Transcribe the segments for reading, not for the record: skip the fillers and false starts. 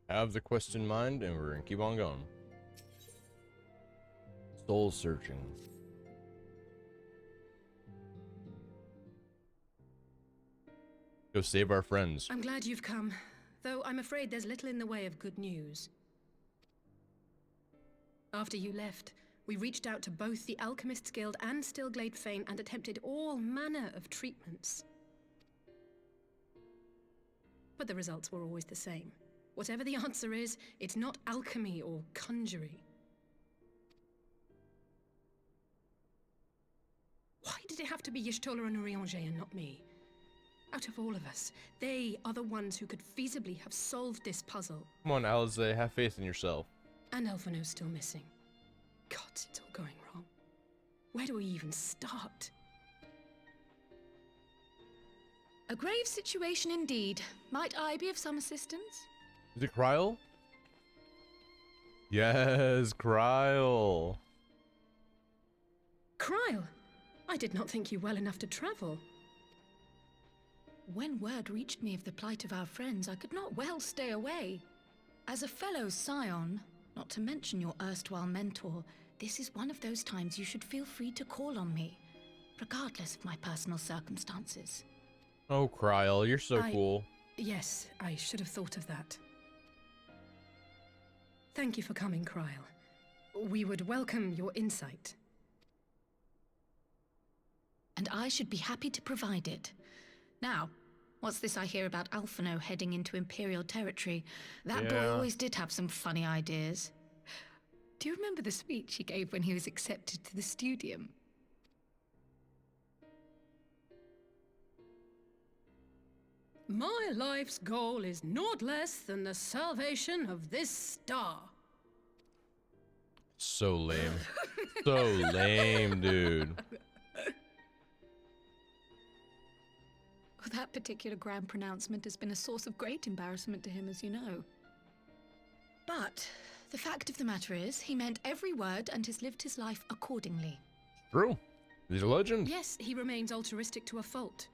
Have the quest in mind, and we're gonna keep on going. Soul searching. Go save our friends. I'm glad you've come, though I'm afraid there's little in the way of good news. After you left, we reached out to both the Alchemists Guild and Stillglade Fane and attempted all manner of treatments. But the results were always the same. Whatever the answer is, it's not alchemy or conjuring. Why did it have to be Y'shtola and Urianger and not me? Out of all of us, they are the ones who could feasibly have solved this puzzle. Come on, Alize, have faith in yourself. And Elfino's still missing. God, it's all going wrong. Where do we even start? A grave situation indeed. Might I be of some assistance? Is it Kryl? Yes, Kryl. Kryl! I did not think you well enough to travel. When word reached me of the plight of our friends, I could not well stay away. As a fellow scion, not to mention your erstwhile mentor, this is one of those times you should feel free to call on me, regardless of my personal circumstances. Oh, Kryl, you're so cool. Yes, I should have thought of that. Thank you for coming, Kryl. We would welcome your insight. And I should be happy to provide it. Now, what's this I hear about Alphino heading into Imperial territory? That boy always did have some funny ideas. Do you remember the speech he gave when he was accepted to the Studium? My life's goal is naught less than the salvation of this star. So lame. So lame, dude. That particular grand pronouncement has been a source of great embarrassment to him, as you know. But the fact of the matter is, he meant every word and has lived his life accordingly. True. He's a legend. Yes, he remains altruistic to a fault.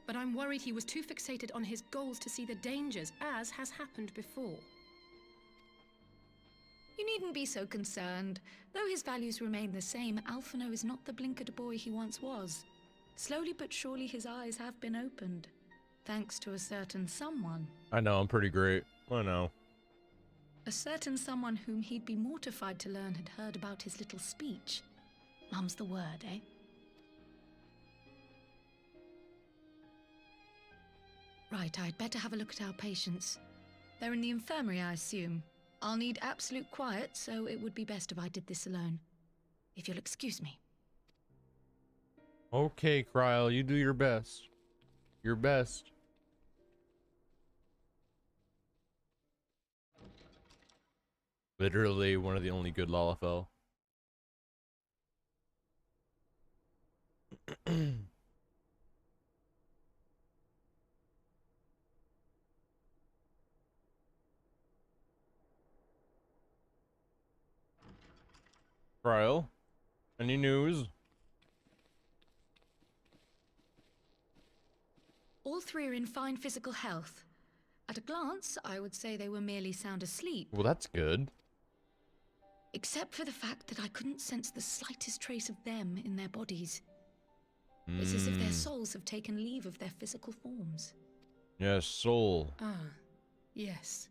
But I'm worried he was too fixated on his goals to see the dangers, as has happened before. You needn't be so concerned. Though his values remain the same, Alphino is not the blinkered boy he once was. Slowly but surely his eyes have been opened, thanks to a certain someone. I know, I'm pretty great. I know. A certain someone whom he'd be mortified to learn had heard about his little speech. Mum's the word, eh? Right, I'd better have a look at our patients. They're in the infirmary, I assume. I'll need absolute quiet, so it would be best if I did this alone. If you'll excuse me. Okay, Kryl, you do your best. Your best. Literally one of the only good Lalafell. Kryl, any news? All three are in fine physical health. At a glance, I would say they were merely sound asleep. Well, that's good. Except for the fact that I couldn't sense the slightest trace of them in their bodies. It's as if their souls have taken leave of their physical forms. Yes, soul. Ah, yes.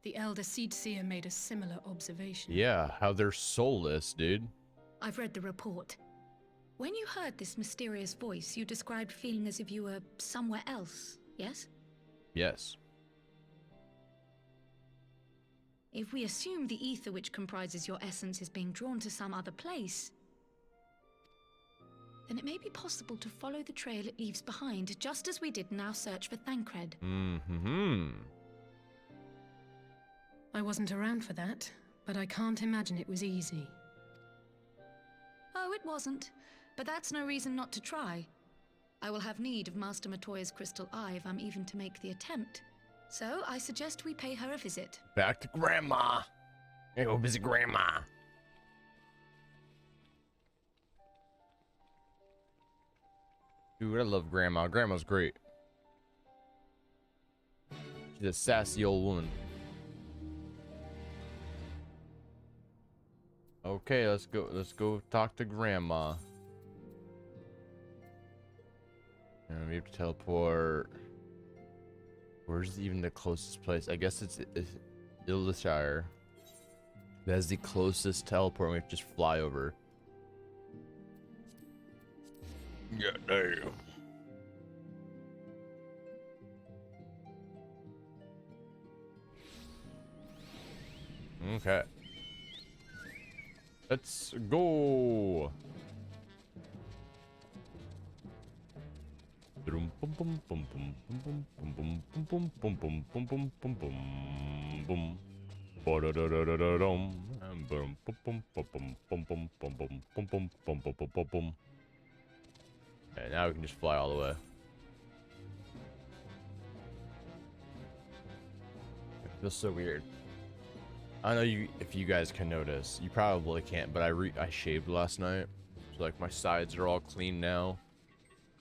The Elder Seedseer made a similar observation. Yeah, how they're soulless, dude. I've read the report. When you heard this mysterious voice, you described feeling as if you were somewhere else, yes? Yes. If we assume the ether which comprises your essence is being drawn to some other place, then it may be possible to follow the trail it leaves behind, just as we did in our search for Thancred. I wasn't around for that, but I can't imagine it was easy. Oh, it wasn't. But that's no reason not to try. I will have need of Master Matoya's crystal eye if I'm even to make the attempt. So I suggest we pay her a visit. Back to Grandma. Hey, go visit Grandma. Dude, I love Grandma. Grandma's great. She's a sassy old woman. Okay, let's go. Let's go talk to Grandma. And we have to teleport. Where's even the closest place? I guess it's Ilshire. That's the closest teleport. We have to just fly over. Yeah, damn. Okay. Let's go. And now we can just fly all the way. It feels so weird. I don't know if you guys can notice. You probably can't, but I shaved last night, so like my sides are all clean now,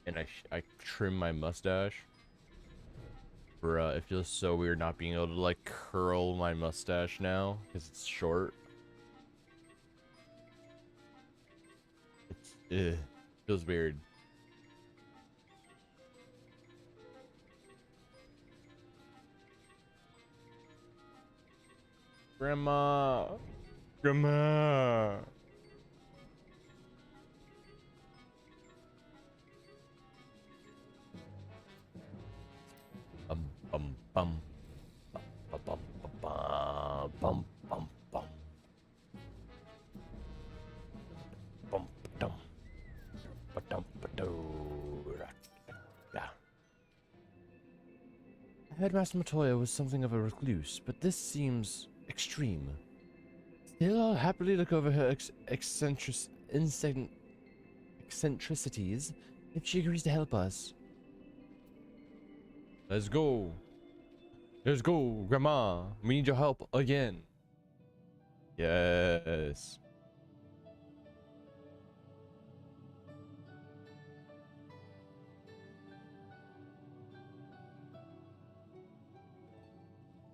and I trimmed my mustache. Bruh, it feels so weird not being able to like curl my mustache now because it's short. It feels weird. Grandma, Grandma. Bum bum bum bum bum bum bum bum bum dum ba-dum ba-do. Headmaster Matoya was something of a recluse, but this seems extreme. Still, I'll happily look over her eccentricities if she agrees to help us. Let's go. Let's go, Grandma. We need your help again. Yes.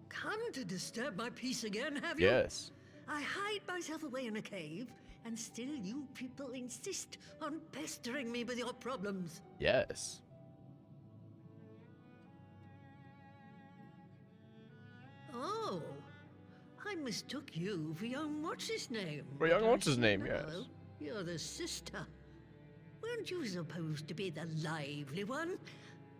Come to disturb my peace again, have you? Yes. I hide myself away in a cave, and still you people insist on pestering me with your problems. Yes. Oh, I mistook you for young what's-his-name. For young But I what's-his-name, see yes. now you're the sister. Weren't you supposed to be the lively one?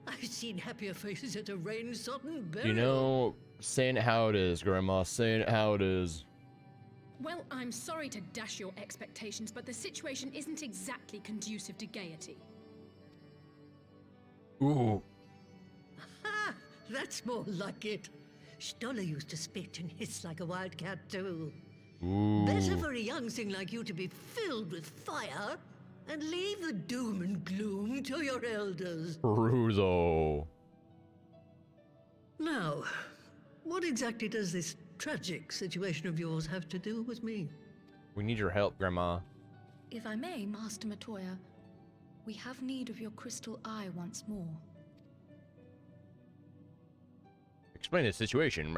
I've seen happier faces at a rain-sodden burial. You know, saying it how it is, Grandma. Saying it how it is. Well, I'm sorry to dash your expectations, but the situation isn't exactly conducive to gaiety. Ooh. Ha! That's more like it. Stoller used to spit and hiss like a wildcat too. Ooh. Better for a young thing like you to be filled with fire and leave the doom and gloom to your elders. Ruzo. Now, what exactly does this tragic situation of yours have to do with me? We need your help, Grandma. If I may, Master Matoya, we have need of your crystal eye once more. Explain the situation.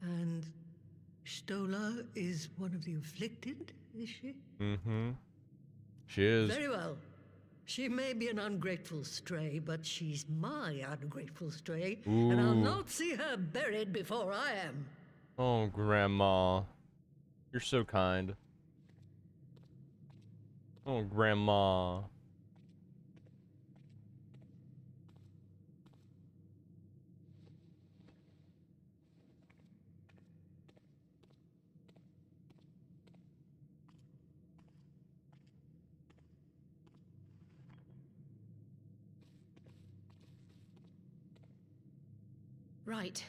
And Stoller is one of the afflicted, is she? Mm-hmm. She is. Very well. She may be an ungrateful stray, but she's my ungrateful stray, and I'll Ooh. not see her buried before I am. Oh, Grandma. You're so kind. Oh, Grandma. Right.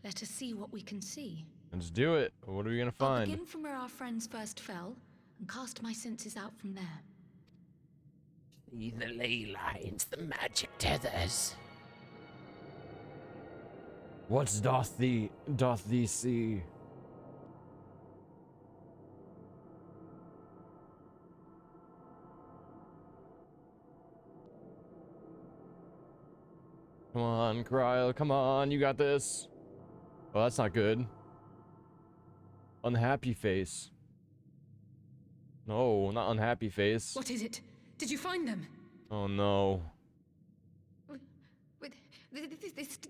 Let us see what we can see. Let's do it. What are we gonna I'll find? begin from where our friends first fell, and cast my senses out from there. See the ley lines, the magic tethers. What doth thee see? Come on, Cryle, come on, you got this. Oh, that's not good. Unhappy face. No, not unhappy face. What is it? Did you find them? Oh no. Wait,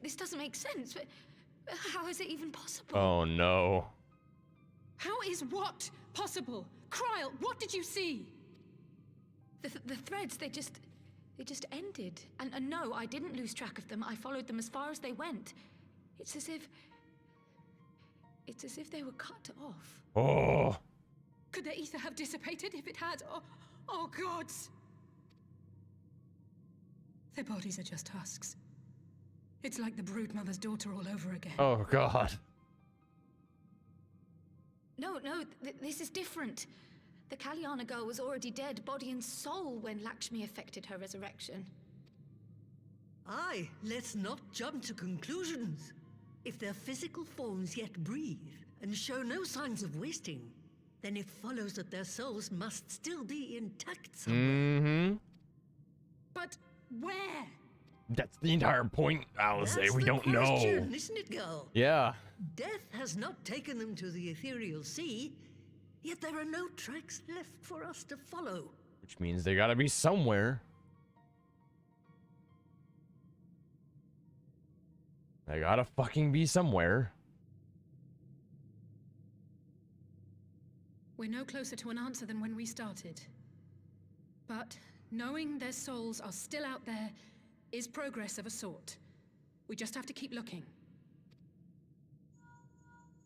this doesn't make sense. How is it even possible? Oh no. How is what possible? Cryle, what did you see? The threads, they just ended. And no, I didn't lose track of them. I followed them as far as they went. It's as if they were cut off. Oh. Could the ether have dissipated if it had? Oh gods! Their bodies are just husks. It's like the Broodmother's daughter all over again. Oh god. No, this is different. The Kalyana girl was already dead, body and soul, when Lakshmi effected her resurrection. Aye, let's not jump to conclusions. If their physical forms yet breathe and show no signs of wasting, then it follows that their souls must still be intact somewhere. Mm-hmm. But where? That's the entire point, Alice. That's We the don't know. question, isn't it, girl? Yeah. Death has not taken them to the ethereal sea, yet there are no tracks left for us to follow. Which means they gotta be somewhere. They gotta fucking be somewhere. We're no closer to an answer than when we started. But knowing their souls are still out there is progress of a sort. We just have to keep looking.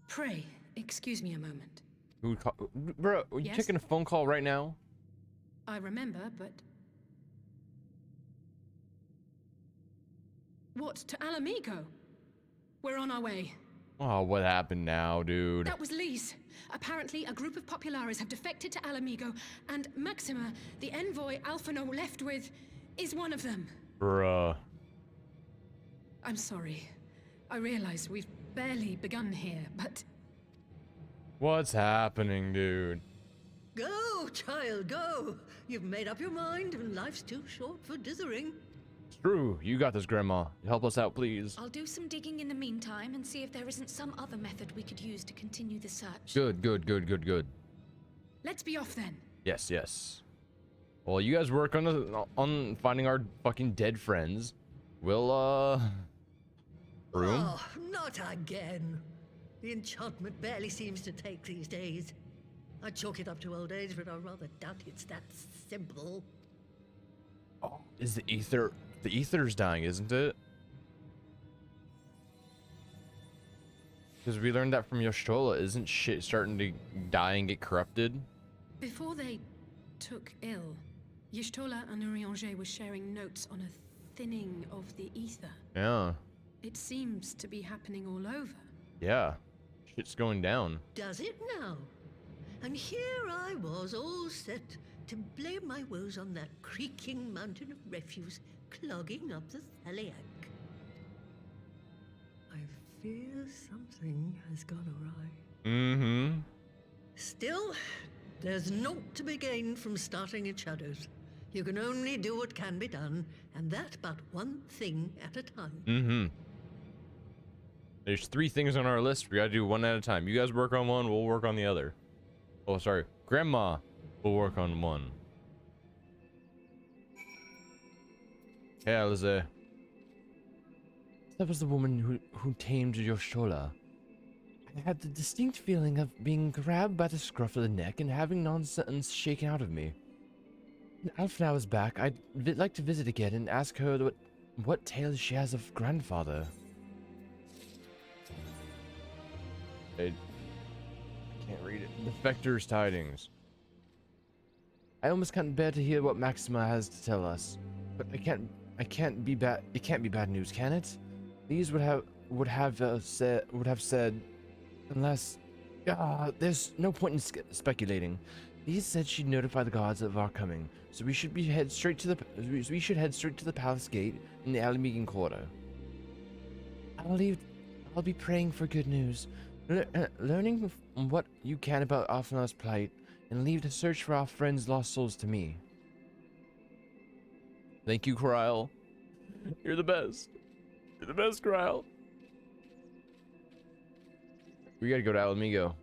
Pray, excuse me a moment. Who would call? Bro, are you Yes? taking a phone call right now? I remember, but... What, to Alamigo? We're on our way. Oh, what happened now, dude? That was Lise. Apparently, a group of Populares have defected to Alamigo, and Maxima, the envoy Alphino left with, is one of them. Bruh. I'm sorry. I realize we've barely begun here, but... What's happening, dude? Go, child, go! You've made up your mind, and life's too short for dithering. It's true. You got this, Grandma. Help us out, please. I'll do some digging in the meantime and see if there isn't some other method we could use to continue the search. Good. Let's be off then. Yes. Well, you guys work on finding our fucking dead friends. We'll, room? Oh, not again. The enchantment barely seems to take these days. I chalk it up to old age, but I rather doubt it's that simple. Oh, is the ether... The ether's dying, isn't it? Because we learned that from Y'shtola. Isn't shit starting to die and get corrupted? Before they took ill, Y'shtola and Urianger were sharing notes on a thinning of the ether. Yeah. It seems to be happening all over. Yeah. Shit's going down. Does it now? And here I was all set to blame my woes on that creaking mountain of refuse clogging up the Thaliac. I fear something has gone awry. Mm-hmm. Still, there's naught to be gained from starting in shadows. You can only do what can be done, and that but one thing at a time. Mm-hmm. There's 3 things on our list. We gotta do one at a time. You guys work on one, we'll work on the other. Oh, sorry. Grandma will work on one. Hey, Alize. That was the woman who tamed Y'shtola. I had the distinct feeling of being grabbed by the scruff of the neck and having nonsense shaken out of me. When Alphina is back, I'd like to visit again and ask her what tales she has of grandfather. I can't read it. Defector's tidings. I almost can't bear to hear what Maxima has to tell us, but it can't be bad news, can it? These would have said, unless, there's no point in speculating. These said she'd notify the gods of our coming, so we should head straight to the palace gate in the Alamigan Quarter. I'll be praying for good news, learning what you can about Alphina's plight, and leave the search for our friends' lost souls to me. Thank you, Cryle. You're the best. You're the best, Krile. We gotta go to Alamigo.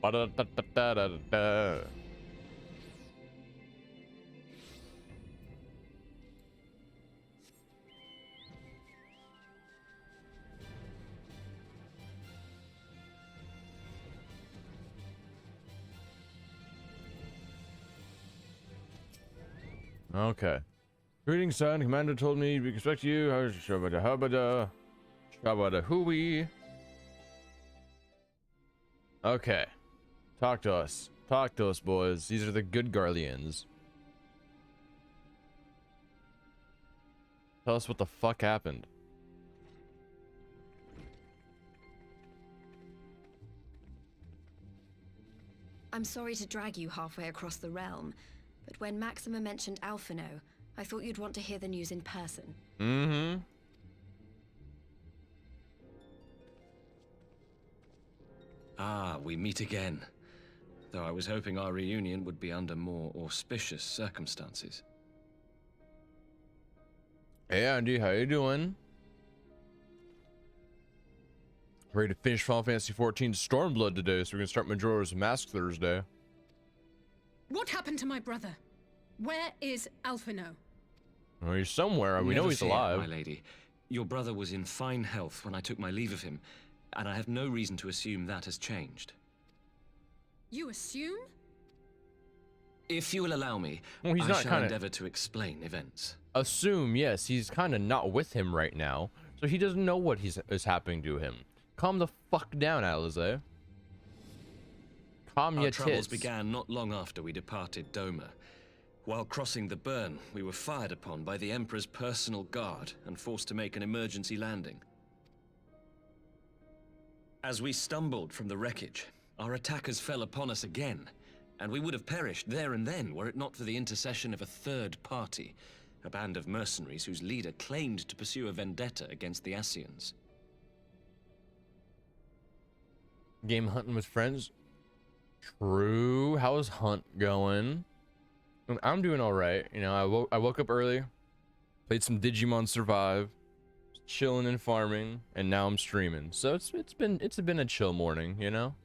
Ba-da-da-da-da-da-da. Okay. Greetings, son. Commander told me we expect you. Shabada habada. Shabada hooey. Okay. Talk to us. Talk to us, boys. These are the good Guardians. Tell us what the fuck happened. I'm sorry to drag you halfway across the realm, but when Maxima mentioned Alphino, I thought you'd want to hear the news in person. Mm-hmm. Ah, we meet again. Though I was hoping our reunion would be under more auspicious circumstances. Hey, Andy, how you doing? Ready to finish Final Fantasy XIV Stormblood today, so we can start Majora's Mask Thursday. What happened to my brother? Where is Alphino? Well, he's somewhere. We know he's alive. My lady. Your brother was in fine health when I took my leave of him, and I have no reason to assume that has changed. You assume? If you will allow me, Well, he's I not shall kinda- endeavor to explain events. Assume, yes, he's kind of not with him right now, so he doesn't know what is happening to him. Calm the fuck down, Alize. Calm Our your troubles tits. began not long after we departed Doma. While crossing the burn, we were fired upon by the Emperor's personal guard and forced to make an emergency landing. As we stumbled from the wreckage, our attackers fell upon us again, and we would have perished there and then were it not for the intercession of a third party, a band of mercenaries whose leader claimed to pursue a vendetta against the Ascians. Game hunting with friends. True. How's Hunt going? I'm doing all right. You know, I woke up early, played some Digimon Survive, chilling and farming, and now I'm streaming. So it's been a chill morning, you know.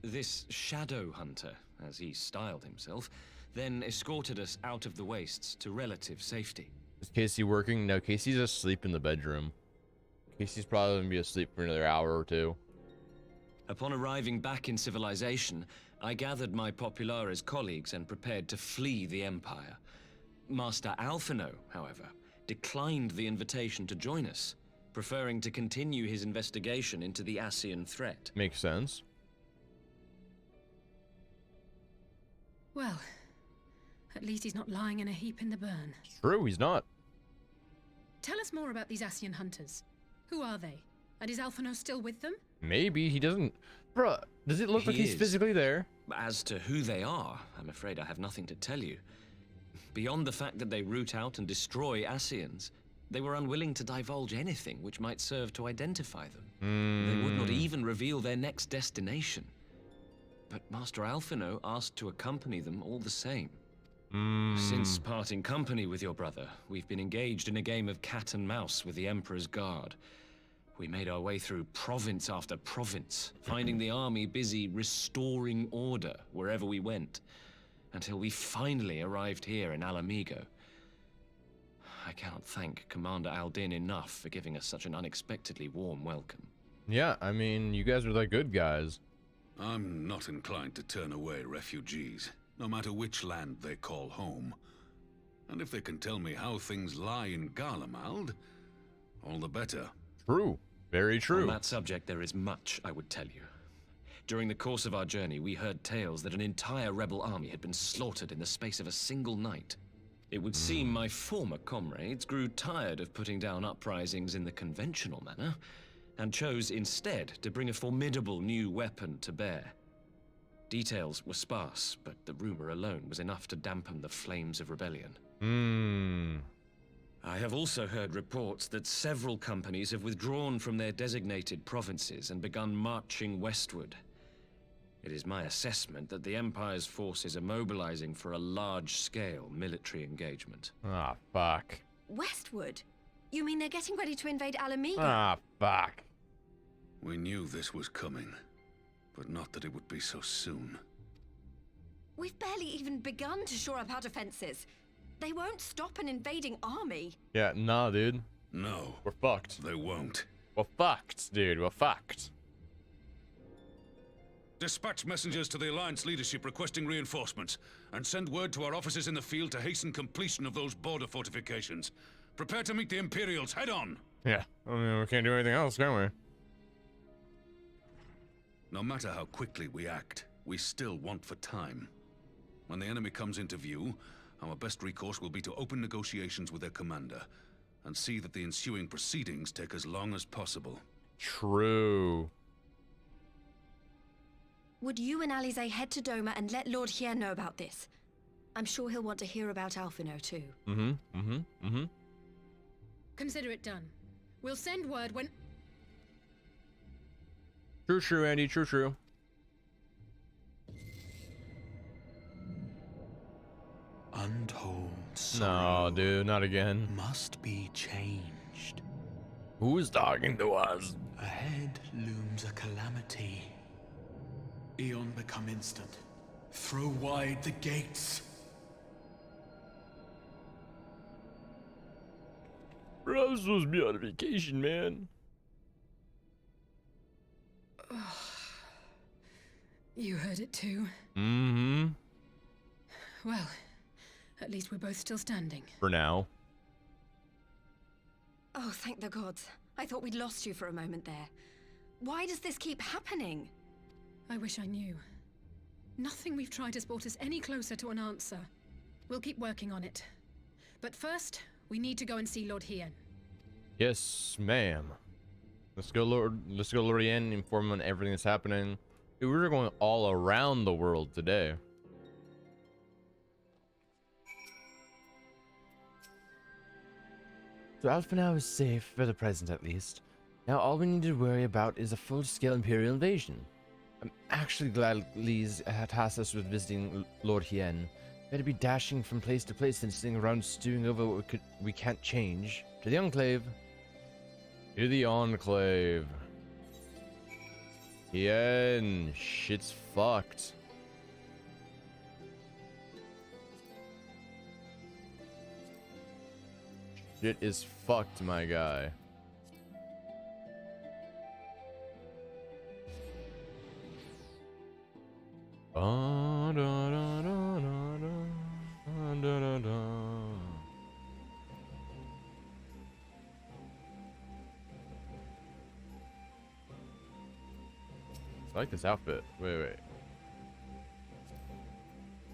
This Shadow Hunter, as he styled himself, then escorted us out of the wastes to relative safety. Is Casey working? No, Casey's asleep in the bedroom. Casey's probably gonna be asleep for another hour or two. Upon arriving back in civilization, I gathered my Populares colleagues and prepared to flee the Empire. Master Alphino, however, declined the invitation to join us, preferring to continue his investigation into the Ascian threat. Makes sense. Well, at least he's not lying in a heap in the burn. True, he's not. Tell us more about these Ascian hunters. Who are they? And is Alphino still with them? Maybe he doesn't. Bruh, does it look like He he's is. physically there? As to who they are, I'm afraid I have nothing to tell you. Beyond the fact that they root out and destroy Ascians, they were unwilling to divulge anything which might serve to identify them. They would not even reveal their next destination. But Master Alphino asked to accompany them all the same. Since parting company with your brother, we've been engaged in a game of cat and mouse with the Emperor's Guard. We made our way through province after province, finding the army busy restoring order wherever we went, until we finally arrived here in Alamigo. I cannot thank Commander Aldin enough for giving us such an unexpectedly warm welcome. Yeah, I mean, you guys are the good guys. I'm not inclined to turn away refugees, no matter which land they call home. And if they can tell me how things lie in Garlemald, all the better. True. Very true. On that subject, there is much I would tell you. During the course of our journey, we heard tales that an entire rebel army had been slaughtered in the space of a single night. It would seem my former comrades grew tired of putting down uprisings in the conventional manner, and chose instead to bring a formidable new weapon to bear. Details were sparse, but the rumor alone was enough to dampen the flames of rebellion. I have also heard reports that several companies have withdrawn from their designated provinces and begun marching westward. It is my assessment that the Empire's forces are mobilizing for a large-scale military engagement. Ah, fuck. Westward? You mean they're getting ready to invade Alameda? Ah, fuck. We knew this was coming, but not that it would be so soon. We've barely even begun to shore up our defenses. They won't stop an invading army. Yeah, nah, dude. No, We're fucked. they won't. We're fucked, dude. We're fucked. Dispatch messengers to the Alliance leadership requesting reinforcements, and send word to our officers in the field to hasten completion of those border fortifications. Prepare to meet the Imperials head on! Yeah, I mean, we can't do anything else, can we? No matter how quickly we act, we still want for time. When the enemy comes into view, our best recourse will be to open negotiations with their commander, and see that the ensuing proceedings take as long as possible. True. Would you and Alize head to Doma and let Lord Hien know about this? I'm sure he'll want to hear about Alphino too. Consider it done. We'll send word when... True, Andy. True. Untold sorrow No, dude, not again. must be changed. Who's talking to us? Ahead looms a calamity. Eon become instant. Throw wide the gates. Bro, I'm supposed to be on vacation, man. You heard it too. Mm-hmm. Well, at least we're both still standing. For now. Oh, thank the gods. I thought we'd lost you for a moment there. Why does this keep happening? I wish I knew. Nothing we've tried has brought us any closer to an answer. We'll keep working on it. But first, we need to go and see Lord Hien. Yes, ma'am. Let's go, Lord Yen, inform him on everything that's happening. Dude, we're going all around the world today. So Alphinaud is safe, for the present at least. Now all we need to worry about is a full-scale Imperial invasion. I'm actually glad Lee's tasked us with visiting Lord Hien. Better be dashing from place to place than sitting around stewing over what we can't change. To the Enclave. To the Enclave. Hien, shit's fucked. Shit is fucked, my guy. Da, da, da, da, da, da, da, da. I like this outfit. Wait.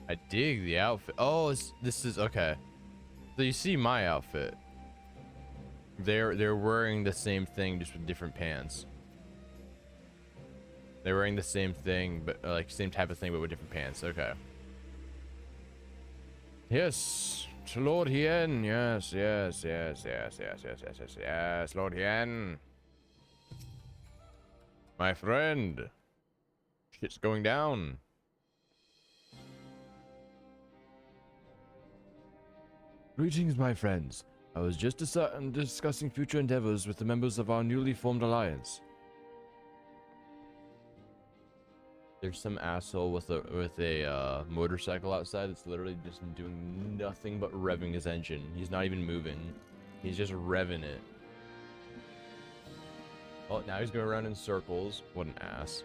I dig the outfit. Oh, this is okay. So you see my outfit. They're wearing the same thing, just with different pants. They're wearing the same thing, but like same type of thing, but with different pants. Okay. Yes, to Lord Hien. Yes, Lord Hien. My friend. Shit's going down. Greetings, my friends. I was just discussing future endeavors with the members of our newly formed alliance. There's some asshole with a motorcycle outside that's literally just doing nothing but revving his engine. He's not even moving. He's just revving it. Oh, now he's going around in circles. What an ass.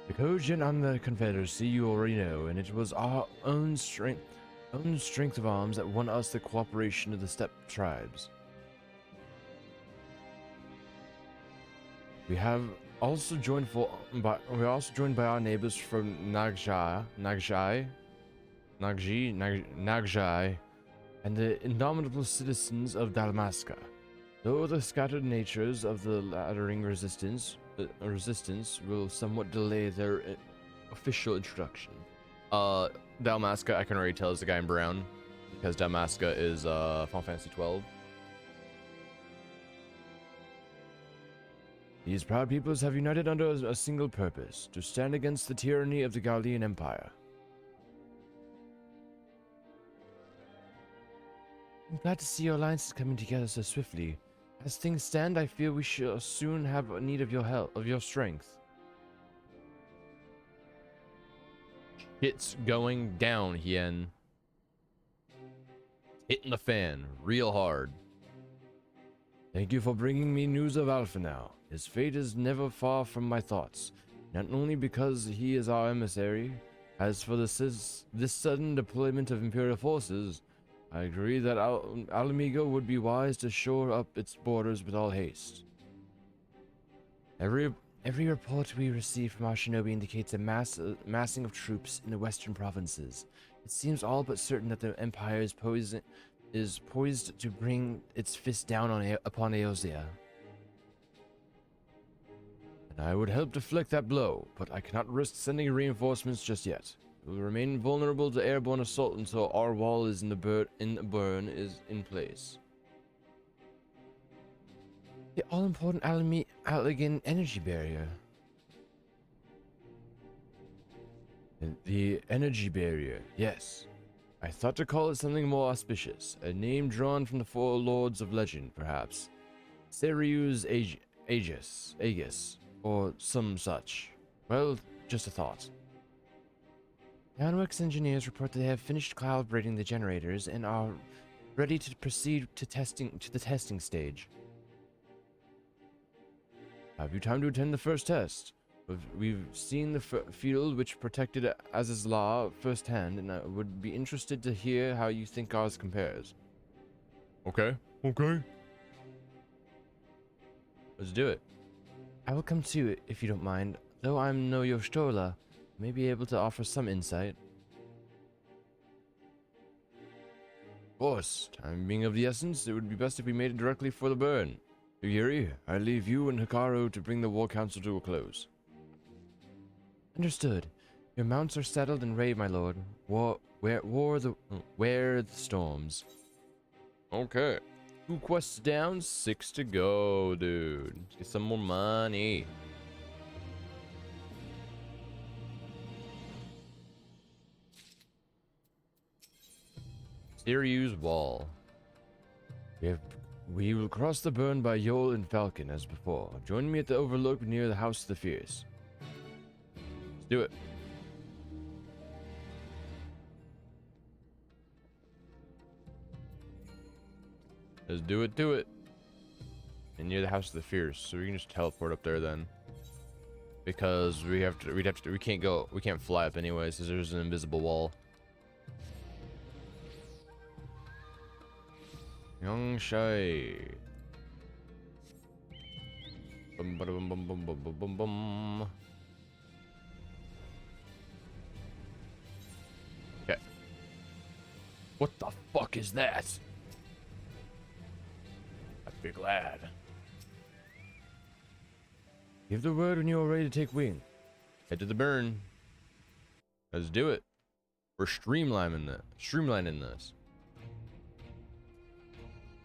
The Kojin and the Confederacy you already know, and it was our own strength of arms that won us the cooperation of the steppe tribes. We are also joined by our neighbors from Nagji, and the indomitable citizens of Dalmasca. Though the scattered natures of the lattering resistance will somewhat delay their official introduction. Dalmasca, I can already tell, is the guy in brown. because Damaska is Final Fantasy 12. These proud peoples have united under a single purpose, to stand against the tyranny of the Galdian Empire. I'm glad to see your alliances coming together so swiftly. As things stand, I feel we shall soon have need of your help, of your strength. Shit's going down, Hien. Hitting the fan real hard. Thank you for bringing me news of Alpha now. His fate is never far from my thoughts, not only because he is our emissary. As for this sudden deployment of Imperial forces, I agree that Alamigo would be wise to shore up its borders with all haste. Every report we receive from our shinobi indicates a massing of troops in the western provinces. It seems all but certain that the Empire is poised to bring its fist down upon Eosia. And I would help deflect that blow, but I cannot risk sending reinforcements just yet. We will remain vulnerable to airborne assault until our wall is in the burn is in place. The all-important Allegan energy barrier. The energy barrier, yes. I thought to call it something more auspicious, a name drawn from the four lords of legend, perhaps. Serius Aegis, or some such. Well, just a thought. Downworks engineers report that they have finished calibrating the generators and are ready to proceed to the testing stage. Have you time to attend the first test? We've seen the field which protected Azizla firsthand, and I would be interested to hear how you think ours compares. Okay. Let's do it. I will come to it if you don't mind. Though I'm no Yoshtola, I may be able to offer some insight. Of course, time being of the essence, it would be best if we made it directly for the burn. Yuri, I leave you and Hikaru to bring the War Council to a close. Understood. Your mounts are settled and ready, my lord. Wear the storms. Okay. 2 quests down, 6 to go, dude. Let's get some more money. Serious Wall. We will cross the burn by Yol and Falcon as before. Join me at the overlook near the House of the Fierce. Let's do it. Let's do it. And near the House of the Fierce, so we can just teleport up there then. Because we can't fly up anyways, because there's an invisible wall. Young Shai. Bum bum bum bum bum bum bum bum. Okay. What the fuck is that? A big lad. Give the word when you are ready to take wing. Head to the burn. Let's do it. We're streamlining this.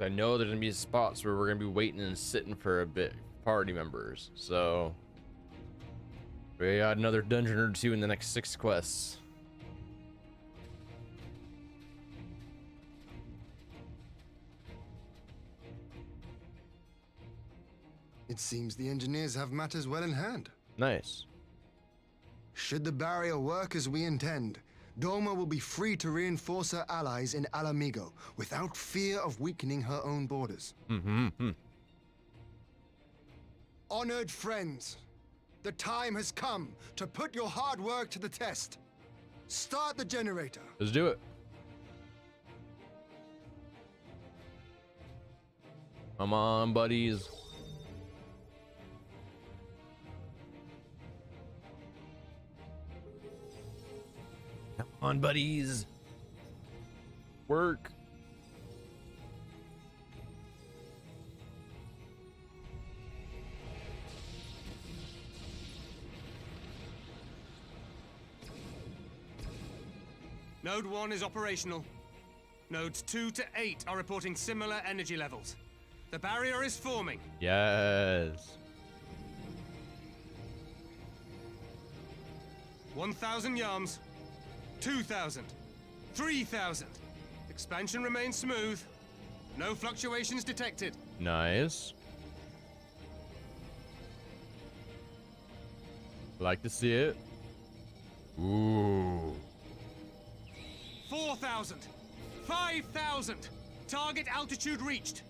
I know there's gonna be spots where we're gonna be waiting and sitting for a bit, party members. So we got another dungeon or two in the next 6 quests. It seems the engineers have matters well in hand. Nice. Should the barrier work as we intend, Doma will be free to reinforce her allies in Alamigo without fear of weakening her own borders. Honored friends, the time has come to put your hard work to the test. Start the generator. Let's do it. Come on, buddies. Come on, buddies. Work. Node 1 is operational. Nodes 2 to 8 are reporting similar energy levels. The barrier is forming. Yes. 1,000 yards. 2,000. 3,000. Expansion remains smooth. No fluctuations detected. Nice. Like to see it. Ooh. 4,000. 5,000. Target altitude reached.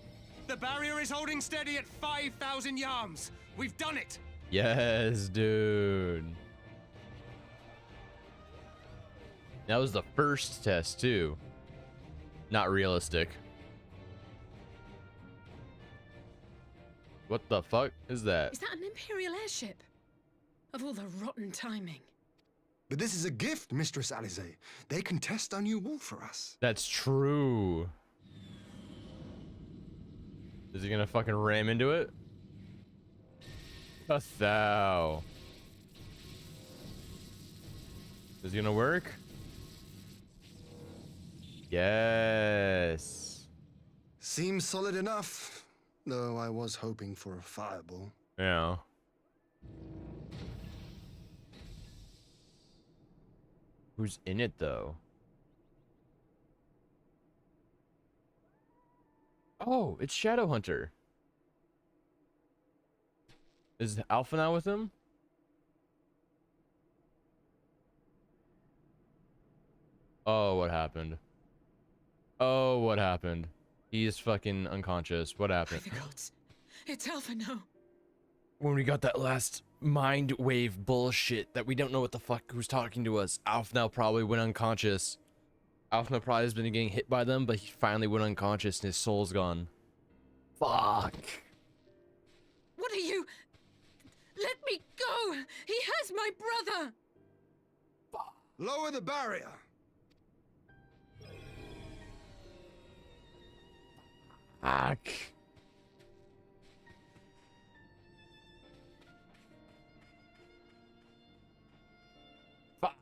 The barrier is holding steady at 5,000 yards. We've done it. Yes, dude. That was the first test, too. Not realistic. What the fuck is that? Is that an Imperial airship? Of all the rotten timing. But this is a gift, Mistress Alize. They can test our new wall for us. That's true. Is he gonna fucking ram into it? A thou. Is it gonna work? Yes. Seems solid enough, though I was hoping for a fireball. Yeah. Who's in it though? Oh, it's Shadowhunter. Is Alpha now with him? Oh, what happened? Oh, what happened? He is fucking unconscious. What happened? By the gods. It's Alpha now. When we got that last mind wave bullshit that we don't know what the fuck who's talking to us, Alpha probably went unconscious. Alpha probably has been getting hit by them, but he finally went unconscious and his soul's gone. Fuck. What are you? Let me go! He has my brother! Lower the barrier! Fuck. Fuck.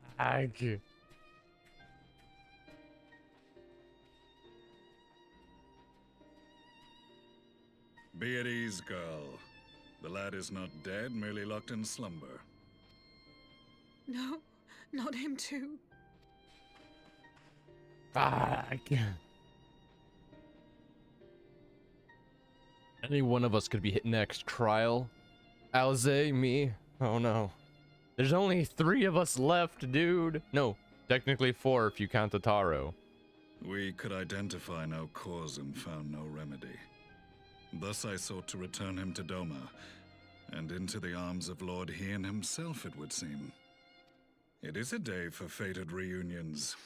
Be at ease, girl. The lad is not dead, merely locked in slumber. No, not him too. Fuck. Any one of us could be hit next. Kryl, Alize, me. Oh no. There's only 3 of us left, dude. No, technically 4 if you count the Taro. We could identify no cause and found no remedy. Thus I sought to return him to Doma, and into the arms of Lord Hien himself, it would seem. It is a day for fated reunions.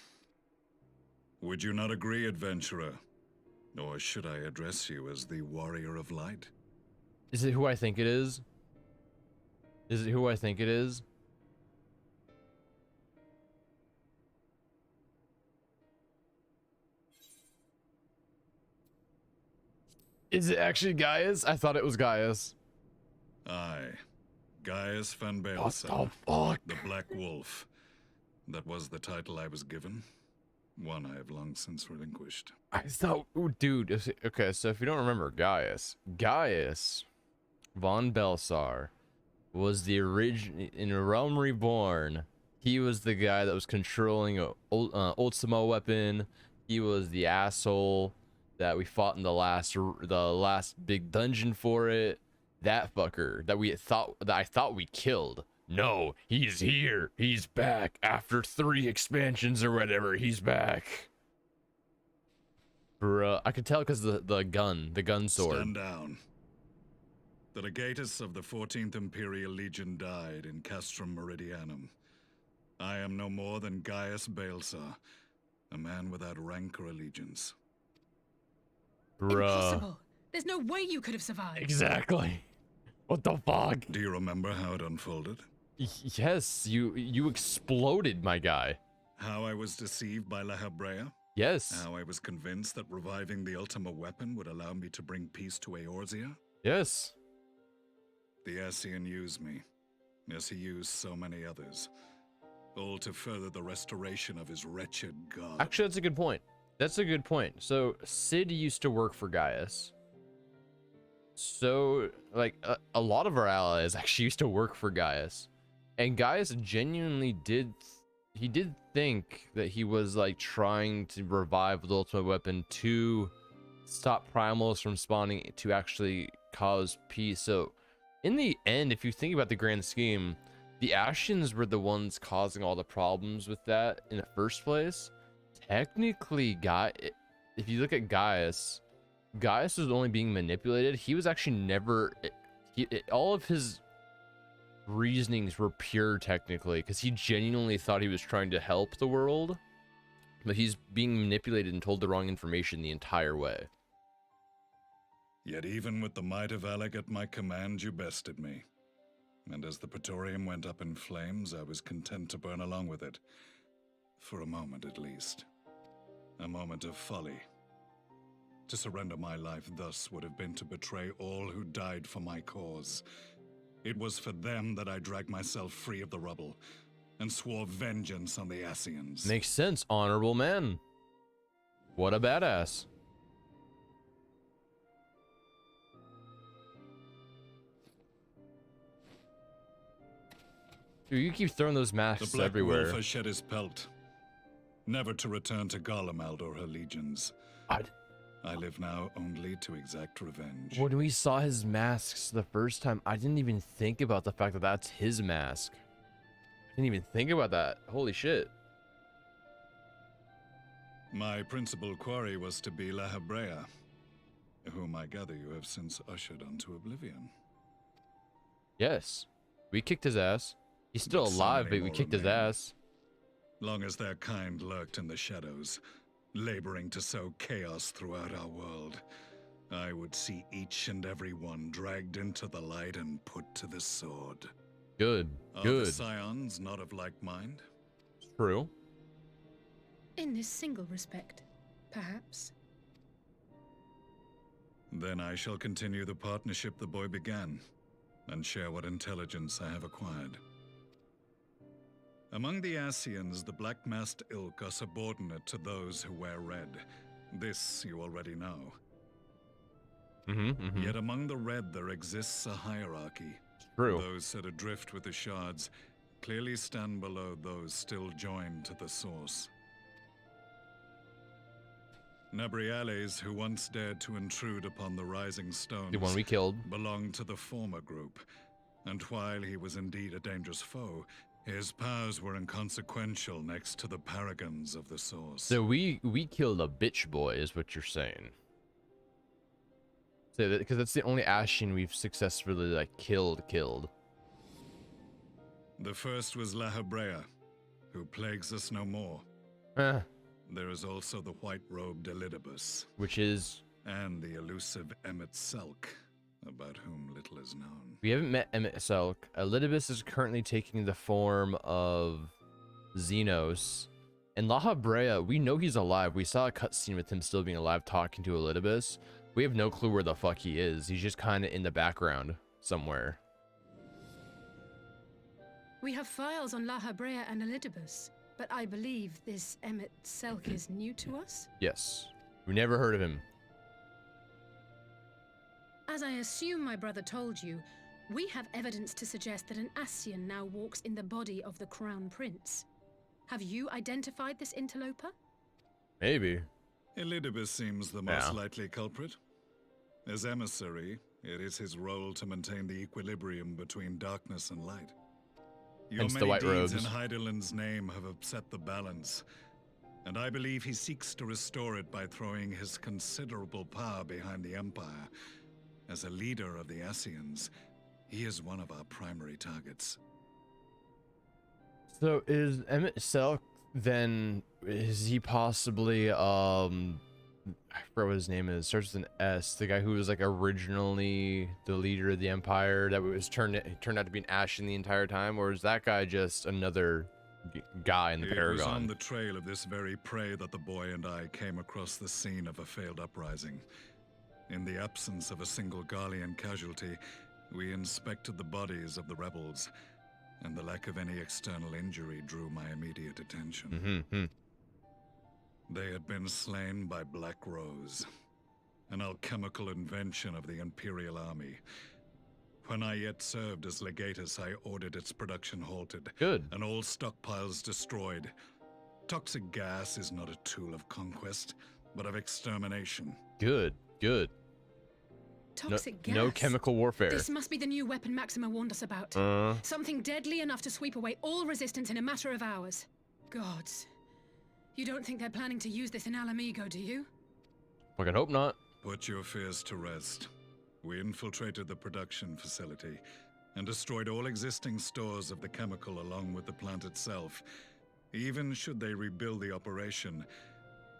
Would you not agree, adventurer? Or should I address you as the Warrior of Light? Is it who I think it is? Is it who I think it is? Is it actually Gaius? I thought it was Gaius. Aye. Gaius van What Baelsar, the fuck? the Black Wolf. That was the title I was given. One I have long since relinquished. I thought, ooh, dude. Okay, so if you don't remember Gaius von Baelsar was the original in A Realm Reborn. He was the guy that was controlling a Ultima weapon. He was the asshole that we fought in the last big dungeon for it. That fucker that I thought we killed. No, he's here. He's back after 3 expansions or whatever. He's back. Bruh, I could tell because the gun sword. Stand down. The legatus of the 14th Imperial Legion died in Castrum Meridianum. I am no more than Gaius Baelsar, a man without rank or allegiance. Bruh. Impossible. There's no way you could have survived. Exactly. What the fuck? Do you remember how it unfolded? Yes, you exploded, my guy. How I was deceived by La Habrea? Yes. How I was convinced that reviving the Ultima weapon would allow me to bring peace to Eorzea? Yes. The Ascian used me, as he used so many others, all to further the restoration of his wretched god. Actually, that's a good point. That's a good point. So Sid used to work for Gaius. So like a lot of our allies actually used to work for Gaius, and Gaius genuinely did think that he was like trying to revive the ultimate weapon to stop primals from spawning, to actually cause peace. So in the end, if you think about the grand scheme, the Ashians were the ones causing all the problems with that in the first place. Technically, if you look at Gaius was only being manipulated. He was actually never, all of his reasonings were pure technically, because he genuinely thought he was trying to help the world, but he's being manipulated and told the wrong information the entire way. Yet even with the might of Alec at my command, you bested me. And as the Praetorium went up in flames, I was content to burn along with it. For a moment at least. A moment of folly. To surrender my life thus would have been to betray all who died for my cause. It was for them that I dragged myself free of the rubble, and swore vengeance on the Ascians. Makes sense, honorable man. What a badass. Dude, you keep throwing those masks the Black everywhere. Wolf has shed his pelt, never to return to Garlemald or her legions. I live now only to exact revenge. When we saw his masks the first time, I didn't even think about the fact that that's his mask. I didn't even think about that. Holy shit. My principal quarry was to be La Hebrea, whom I gather you have since ushered onto oblivion. Yes. We kicked his ass. He's still But so alive, many but we more kicked his remain. ass. Long as their kind lurked in the shadows, laboring to sow chaos throughout our world, I would see each and every one dragged into the light and put to the sword. Good. Are Good. the Scions not of like mind? True. In this single respect, perhaps. Then I shall continue the partnership the boy began, and share what intelligence I have acquired. Among the Ascians, the black-masked ilk are subordinate to those who wear red. This you already know. Yet among the red there exists a hierarchy. True. Those set adrift with the shards clearly stand below those still joined to the source. Nabriales, who once dared to intrude upon the Rising Stones, The one we killed. belonged to the former group, and while he was indeed a dangerous foe, his powers were inconsequential next to the paragons of the Source. So we killed a bitch boy, is what you're saying. So that, because that's the only Ashen we've successfully like killed. The first was La Hebrea, who plagues us no more. There is also the white-robed Elidibus. Which is? And the elusive Emmett Selk, about whom little is known. We haven't met Emmett Selk. Elidibus is currently taking the form of Xenos. And La Hebrea, we know he's alive. We saw a cutscene with him still being alive talking to Elidibus. We have no clue where the fuck he is. He's just kind of in the background somewhere. We have files on La Hebrea and Elidibus, but I believe this Emmett Selk is new to us? Yes. We never heard of him. As I assume my brother told you, we have evidence to suggest that an Ascian now walks in the body of the Crown Prince. Have you identified this interloper? Maybe. Elidibus seems the most likely culprit. As emissary, it is his role to maintain the equilibrium between darkness and light. Your Hence the many white deeds robes. in Hydaelyn's name have upset the balance, and I believe he seeks to restore it by throwing his considerable power behind the Empire. As a leader of the Ascians, he is one of our primary targets. So is Emmett Selk then, is he possibly I forgot what his name is, starts with an S, the guy who was like originally the leader of the Empire that was turned out to be an Ashen the entire time, or is that guy just another guy in the Paragon? It was on the trail of this very prey that the boy and I came across the scene of a failed uprising. In the absence of a single Garlean casualty, we inspected the bodies of the rebels, and the lack of any external injury drew my immediate attention. They had been slain by Black Rose, an alchemical invention of the Imperial Army. When I yet served as legatus, I ordered its production halted. Good. And all stockpiles destroyed. Toxic gas is not a tool of conquest, but of extermination. Good. Good. Toxic gas. No chemical warfare. This must be the new weapon Maxima warned us about. Something deadly enough to sweep away all resistance in a matter of hours. Gods. You don't think they're planning to use this in Alamigo, do you? Fucking hope not. Put your fears to rest. We infiltrated the production facility and destroyed all existing stores of the chemical along with the plant itself. Even should they rebuild the operation,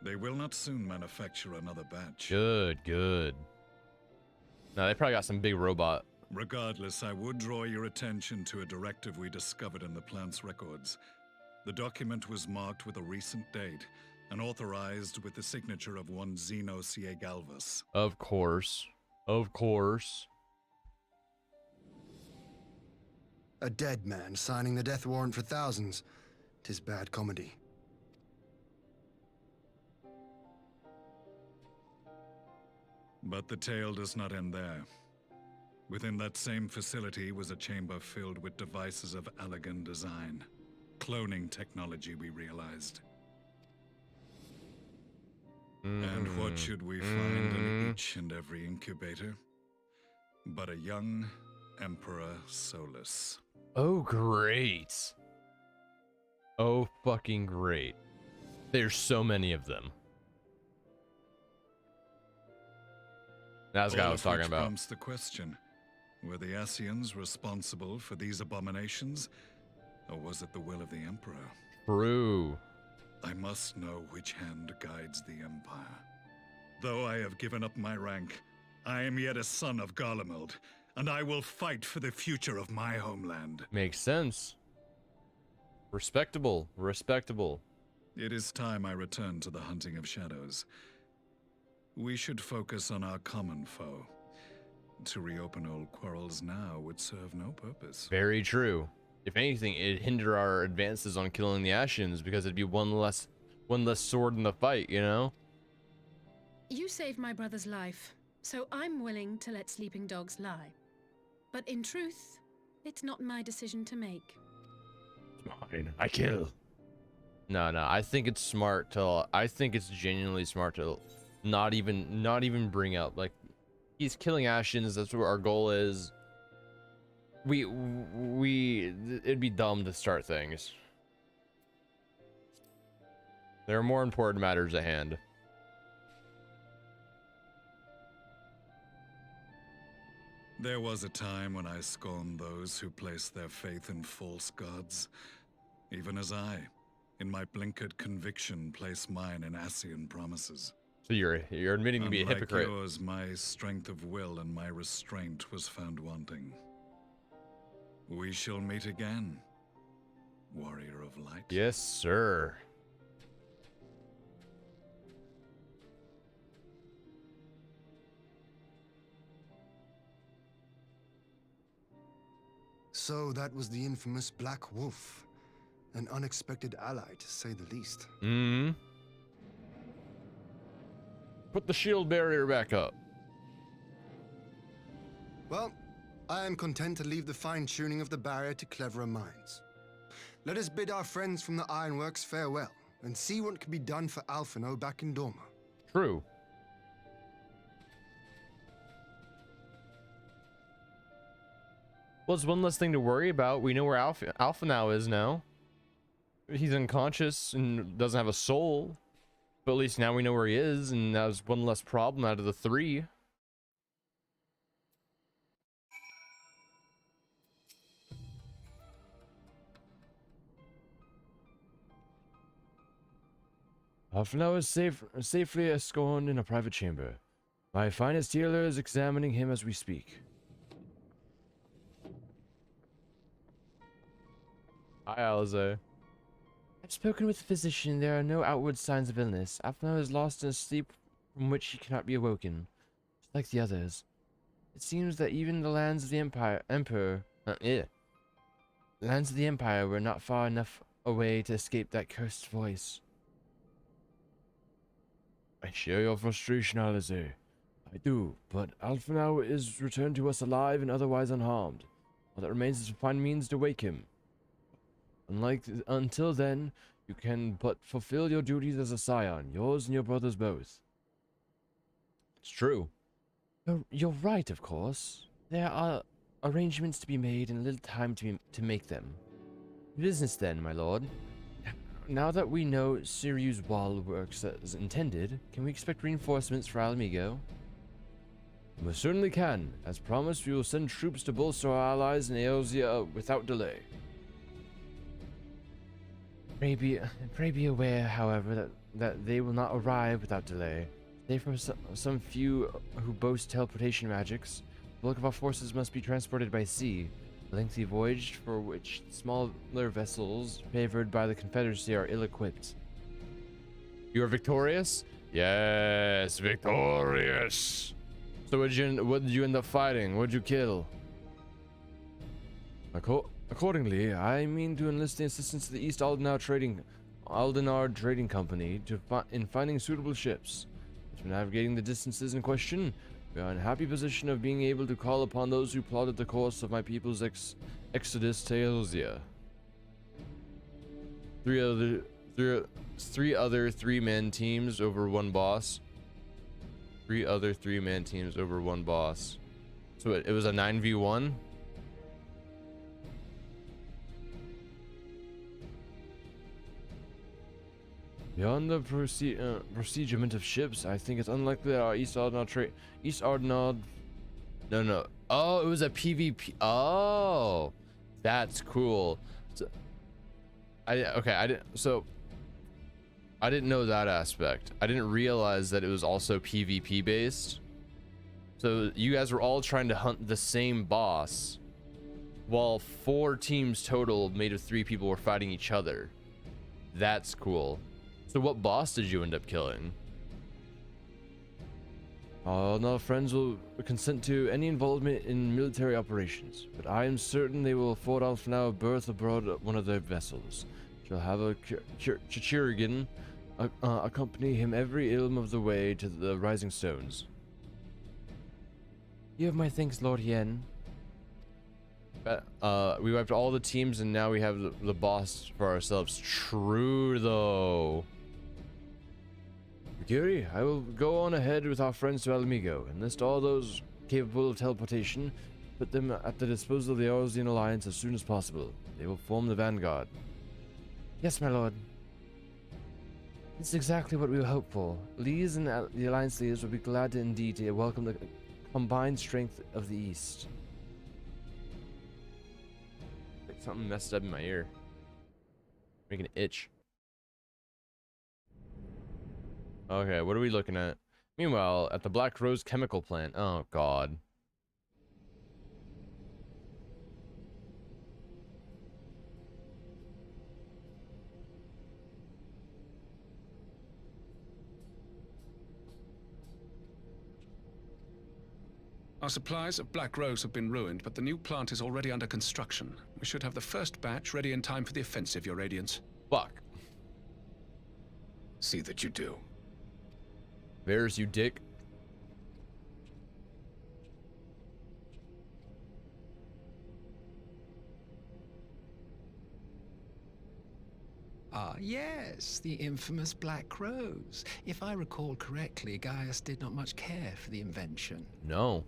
they will not soon manufacture another batch. Good, good. Now they probably got some big robot. Regardless, I would draw your attention to a directive we discovered in the plant's records. The document was marked with a recent date and authorized with the signature of one Zeno Ciegalvas. Of course. Of course. A dead man signing the death warrant for thousands. 'Tis bad comedy. But the tale does not end there. Within that same facility was a chamber filled with devices of elegant design. Cloning technology, we realized. And what should we find in each and every incubator? But a young Emperor Solus. Oh, great. Oh, fucking great. There's so many of them. That's the guy I was talking about. Prompts the question, were the Ascians responsible for these abominations? Or was it the will of the Emperor? True. I must know which hand guides the Empire. Though I have given up my rank, I am yet a son of Garlemald, and I will fight for the future of my homeland. Makes sense. Respectable. Respectable. It is time I return to the hunting of shadows. We should focus on our common foe. To reopen old quarrels now would serve no purpose. Very true. If anything, it'd hinder our advances on killing the Ascians because it'd be one less sword in the fight, you know? You saved my brother's life, so I'm willing to let sleeping dogs lie. But in truth, it's not my decision to make. Mine. I kill. No, I think it's smart to. I think it's genuinely smart to not even bring up, like, he's killing Ascians. That's what our goal is. It'd be dumb to start things. There are more important matters at hand. There was a time when I scorned those who placed their faith in false gods, even as I, in my blinkered conviction, place mine in Ascian promises. So you're admitting to be a hypocrite. Unlike yours, my strength of will and my restraint was found wanting. We shall meet again, warrior of light. Yes, sir. So that was the infamous Black Wolf. An unexpected ally, to say the least. Put the shield barrier back up. Well, I am content to leave the fine-tuning of the barrier to cleverer minds. Let us bid our friends from the Ironworks farewell, and see what can be done for Alphino back in Dorma. True. Well, it's one less thing to worry about. We know where Alpha now is now. He's unconscious and doesn't have a soul. But at least now we know where he is, and that was one less problem out of the 3. Alpha is safely ensconced in a private chamber. My finest healer is examining him as we speak. Hi, Alize. I've spoken with the physician. There are no outward signs of illness. Alpha is lost in a sleep from which he cannot be awoken, just like the others. It seems that even the lands of the lands of the Empire were not far enough away to escape that cursed voice. I share your frustration, Alistair. I do, but Alpha now is returned to us alive and otherwise unharmed. All that remains is to find means to wake him. Until then, you can but fulfill your duties as a scion, yours and your brother's both. It's true. You're right, of course. There are arrangements to be made and a little time to make them. Business then, my lord. Now that we know Sirius Wall works as intended, can we expect reinforcements for Alamigo? We certainly can. As promised, we will send troops to bolster our allies in Eorzea without delay. Pray be aware, however, that they will not arrive without delay. Save for some few who boast teleportation magics, the bulk of our forces must be transported by sea. A lengthy voyage for which smaller vessels favored by the Confederacy are ill-equipped. You are victorious? Yes, victorious! So what did you end up fighting? What did you kill? Accordingly, I mean to enlist the assistance of the East Aldenar Trading Company in finding suitable ships. As for navigating the distances in question, we are in a happy position of being able to call upon those who plotted the course of my people's exodus to Eorzea. Three other three-man teams over one boss. 3 other three-man teams over one boss. So it was a 9v1? Beyond the procurement of ships, I think it's unlikely that our East Ardenard... No. Oh, it was a PvP. Oh, that's cool. So, I didn't know that aspect. I didn't realize that it was also PvP based. So you guys were all trying to hunt the same boss, while 4 teams total made of 3 people were fighting each other. That's cool. So what boss did you end up killing? No, friends will consent to any involvement in military operations, but I am certain they will afford Alphanau a berth aboard one of their vessels. She'll have a Chichirigan accompany him every ilm of the way to the Rising Stones. You have my thanks, Lord Yen. We wiped all the teams and now we have the boss for ourselves. True, though. Guri, I will go on ahead with our friends to Alamigo, enlist all those capable of teleportation, put them at the disposal of the Eorzean Alliance as soon as possible. They will form the vanguard. Yes, my lord. This is exactly what we hope for. Lees and the Alliance leaders will be glad indeed to welcome the combined strength of the East. Like something messed up in my ear. Making it itch. Okay, what are we looking at? Meanwhile, at the Black Rose chemical plant. Oh, God. Our supplies of Black Rose have been ruined, but the new plant is already under construction. We should have the first batch ready in time for the offensive, Your Radiance. Fuck. See that you do. There's you dick. Ah, yes, the infamous Black Rose. If I recall correctly, Gaius did not much care for the invention. No.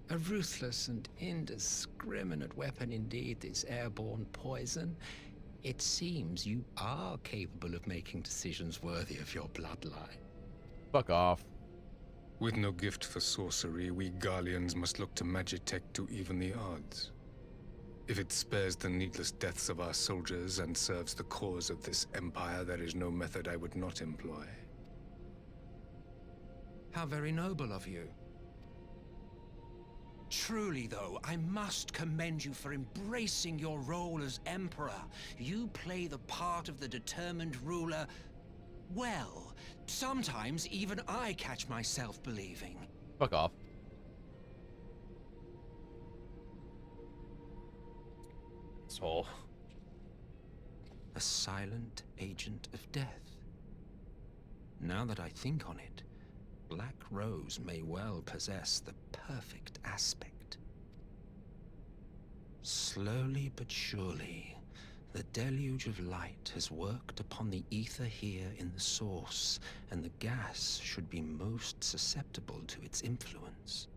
A ruthless and indiscriminate weapon indeed, this airborne poison. It seems you are capable of making decisions worthy of your bloodline. Fuck off. With no gift for sorcery, we Garleans must look to Magitech to even the odds. If it spares the needless deaths of our soldiers and serves the cause of this empire, there is no method I would not employ. How very noble of you. Truly, though, I must commend you for embracing your role as Emperor. You play the part of the determined ruler well. Sometimes even I catch myself believing. Fuck off. Asshole. a silent agent of death. Now that I think on it, Black Rose may well possess the perfect aspect. Slowly but surely, the deluge of light has worked upon the ether here in the source, and the gas should be most susceptible to its influence.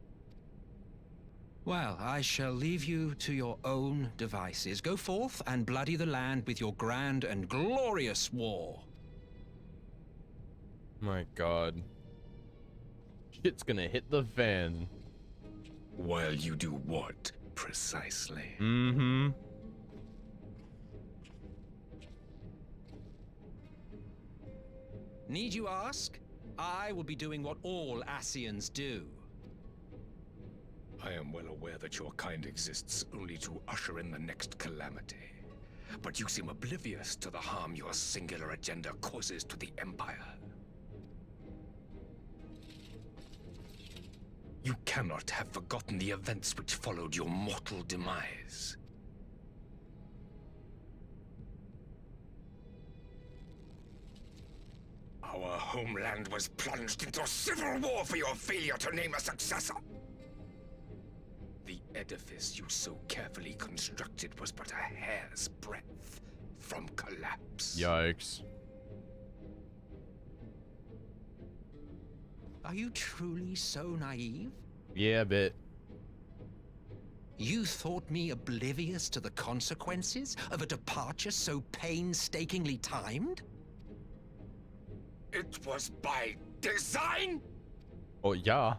Well, I shall leave you to your own devices. Go forth and bloody the land with your grand and glorious war. My god. Shit's gonna hit the fan. While you do what, precisely? Mm-hmm. Need you ask? I will be doing what all Ascians do. I am well aware that your kind exists only to usher in the next calamity. But you seem oblivious to the harm your singular agenda causes to the Empire. You cannot have forgotten the events which followed your mortal demise. Our homeland was plunged into civil war for your failure to name a successor. The edifice you so carefully constructed was but a hair's breadth from collapse. Yikes. Are you truly so naive? Yeah, a bit. You thought me oblivious to the consequences of a departure so painstakingly timed? It was by design? Oh, yeah.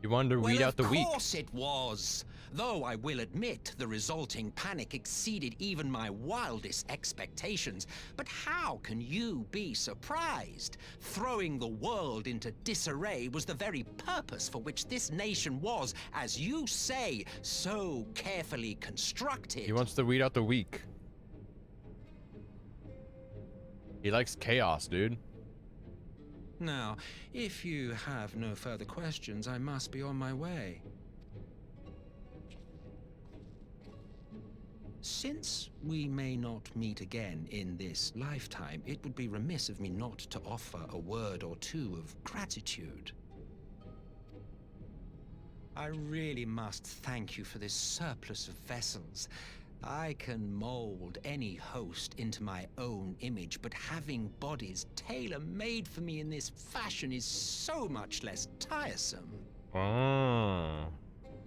You wanted to weed out the weak. Of course it was. Though I will admit the resulting panic exceeded even my wildest expectations. But how can you be surprised? Throwing the world into disarray was the very purpose for which this nation was, as you say, so carefully constructed. He wants to weed out the weak. He likes chaos, dude. Now, if you have no further questions, I must be on my way. Since we may not meet again in this lifetime, it would be remiss of me not to offer a word or two of gratitude. I really must thank you for this surplus of vessels. I can mold any host into my own image, but having bodies tailor-made for me in this fashion is so much less tiresome. Oh.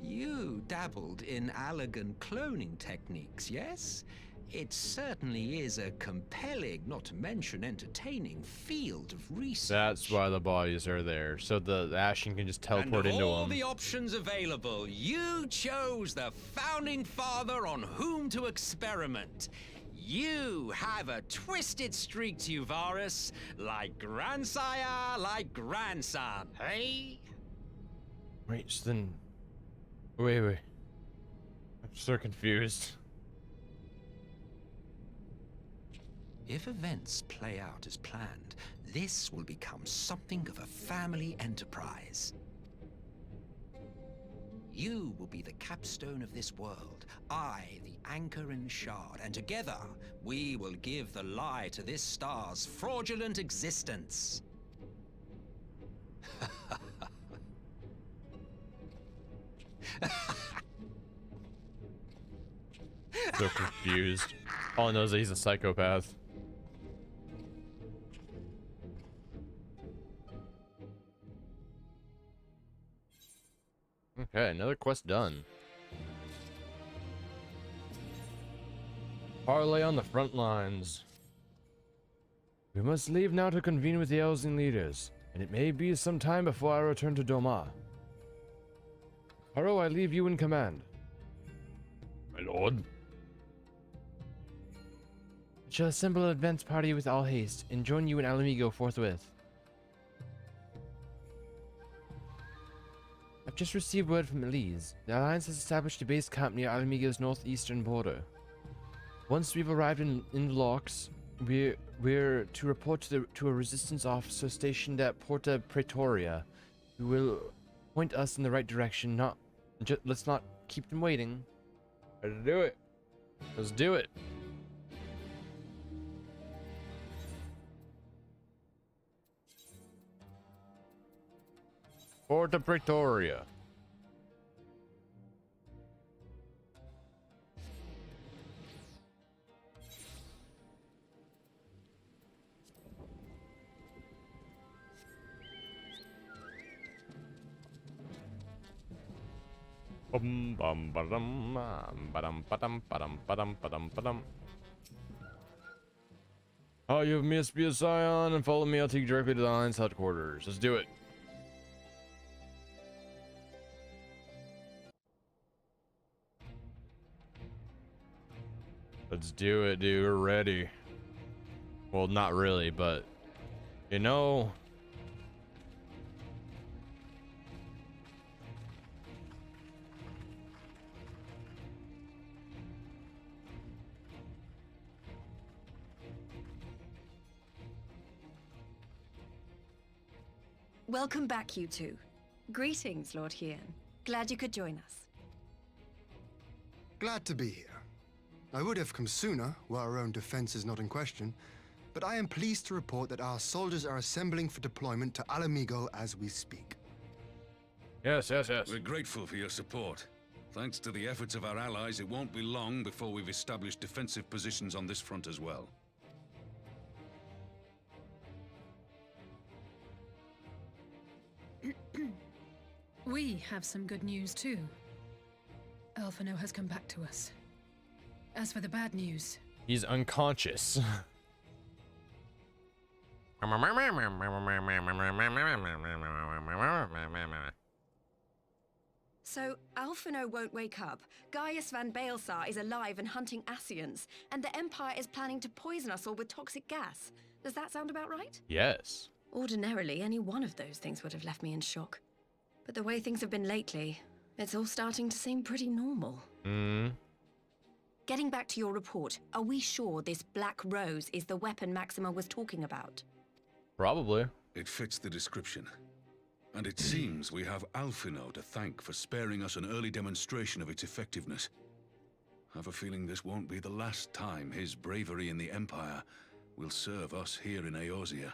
You dabbled in Allagan cloning techniques, yes? It certainly is a compelling, not to mention entertaining, field of research. That's why the bodies are there, so the Ashen can just teleport into them. And of all them. the options available, you chose the Founding Father on whom to experiment. You have a twisted streak to you, Varus, like grandsire, like grandson, hey? Wait, so then... Wait. I'm so confused. If events play out as planned, this will become something of a family enterprise. You will be the capstone of this world, I the anchor and shard, and together we will give the lie to this star's fraudulent existence. So confused. All I know is that he's a psychopath. Okay, another quest done. Parlay on the front lines. We must leave now to convene with the Elven leaders, and it may be some time before I return to Doma. Haro, I leave you in command. My lord. I shall assemble an advance party with all haste, and join you in Alamigo forthwith. I've just received word from Elise. The Alliance has established a base camp near Alamigo's northeastern border. Once we've arrived in the locks, we're to report to a resistance officer stationed at Porta Praetoria, who will point us in the right direction. Let's not keep them waiting. Let's do it. Let's do it. Porta Pretoria. Bum bum ba-dum ba-dum ba-dum ba-dum ba-dum ba-dum ba-dum. Oh, you have missed be a scion and follow me. I'll take you directly to the Alliance headquarters. Let's do it. Let's do it, dude. We're ready. Well, not really, but you know. Welcome back, you two. Greetings, Lord Hien. Glad you could join us. Glad to be here. I would have come sooner, while our own defense is not in question, but I am pleased to report that our soldiers are assembling for deployment to Alamigo as we speak. Yes. We're grateful for your support. Thanks to the efforts of our allies, it won't be long before we've established defensive positions on this front as well. We have some good news too. Alphino has come back to us. As for the bad news, He's unconscious. So, Alphino won't wake up, Gaius van Baelsar is alive and hunting Ascians, and the Empire is planning to poison us all with toxic gas. Does that sound about right? Yes. Ordinarily, any one of those things would have left me in shock. But the way things have been lately, it's all starting to seem pretty normal. Getting back to your report, are we sure this Black Rose is the weapon Maxima was talking about? Probably. It fits the description. And it seems we have Alphino to thank for sparing us an early demonstration of its effectiveness. I have a feeling this won't be the last time his bravery in the Empire will serve us here in Eorzea.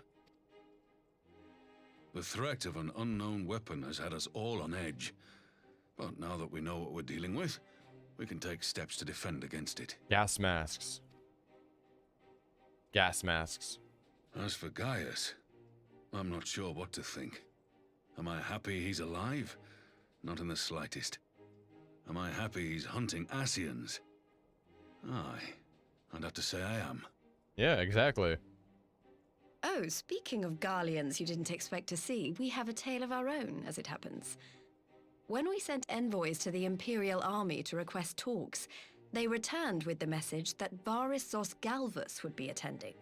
The threat of an unknown weapon has had us all on edge. But now that we know what we're dealing with, we can take steps to defend against it. Gas masks. Gas masks. As for Gaius, I'm not sure what to think. Am I happy he's alive? Not in the slightest. Am I happy he's hunting Ascians? Aye, I'd have to say I am. Yeah, exactly. Oh, speaking of Garleans you didn't expect to see, we have a tale of our own, as it happens. When we sent envoys to the Imperial Army to request talks, they returned with the message that Varys Zos Galvus would be attending.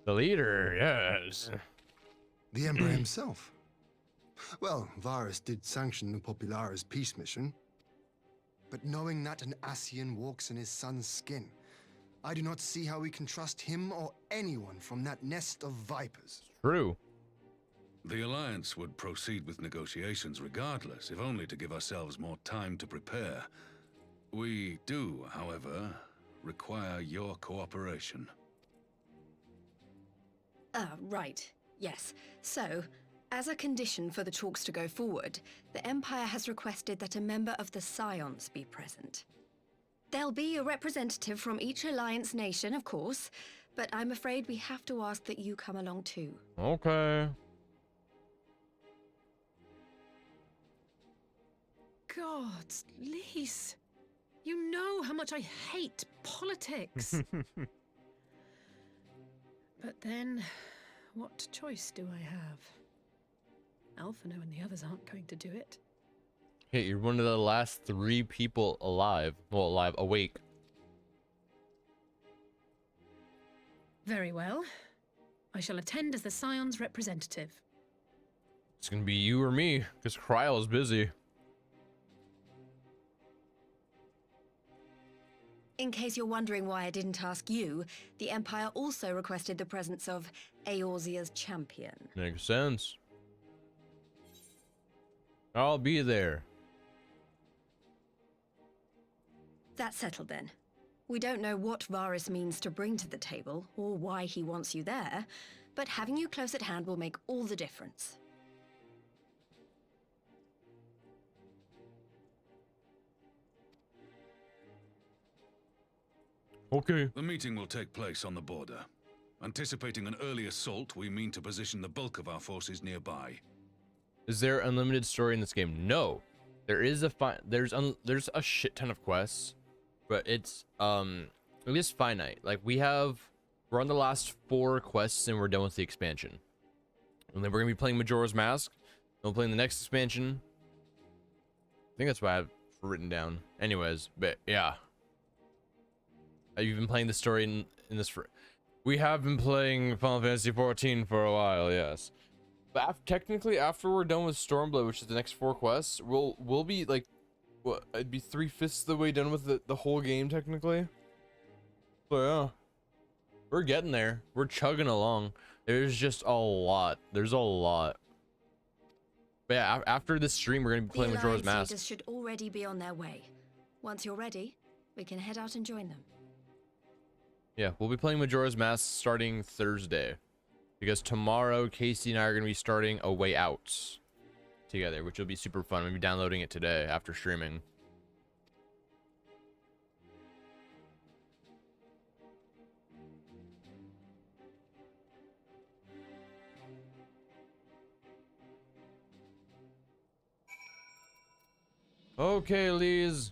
The leader, yes. The Emperor himself. Well, Varys did sanction the Popularis peace mission. But knowing that an Ascian walks in his son's skin, I do not see how we can trust him or anyone from that nest of vipers. True. The Alliance would proceed with negotiations regardless, if only to give ourselves more time to prepare. We do, however, require your cooperation. Right. Yes. So, as a condition for the talks to go forward, the Empire has requested that a member of the Scions be present. There'll be a representative from each Alliance nation, of course, but I'm afraid we have to ask that you come along too. Okay. gods, Lise, you know how much I hate politics. But then, what choice do I have? Alphino and the others aren't going to do it. Hey, you're one of the last 3 people alive. Well, alive, awake. Very well. I shall attend as the Scion's representative. It's gonna be you or me, because Cryo is busy. In case you're wondering why I didn't ask you, the Empire also requested the presence of Eorzea's champion. Makes sense. I'll be there. That's settled then. We don't know what Varys means to bring to the table, or why he wants you there, but having you close at hand will make all the difference. Okay. The meeting will take place on the border. Anticipating an early assault, we mean to position the bulk of our forces nearby. Is there unlimited story in this game? No. There is there's a shit ton of quests, but it's it is finite. Like we're on the last 4 quests and we're done with the expansion. And then we're gonna be playing Majora's Mask. And we're playing the next expansion. I think that's what I have written down. Anyways, but yeah. Have you been playing the story in this We have been playing Final Fantasy 14 for a while, yes. But technically, after we're done with Stormblood, which is the next 4 quests, we'll be like, what? I'd be 3/5 the way done with the whole game technically. So yeah, we're getting there. We're chugging along. There's just a lot. There's a lot. But yeah, after this stream, we're gonna be playing Majora's Mask. The should already be on their way. Once you're ready, we can head out and join them. Yeah, we'll be playing Majora's Mask starting Thursday. Because tomorrow, Casey and I are going to be starting A Way Out together, which will be super fun. We'll be downloading it today after streaming. Okay, Liz.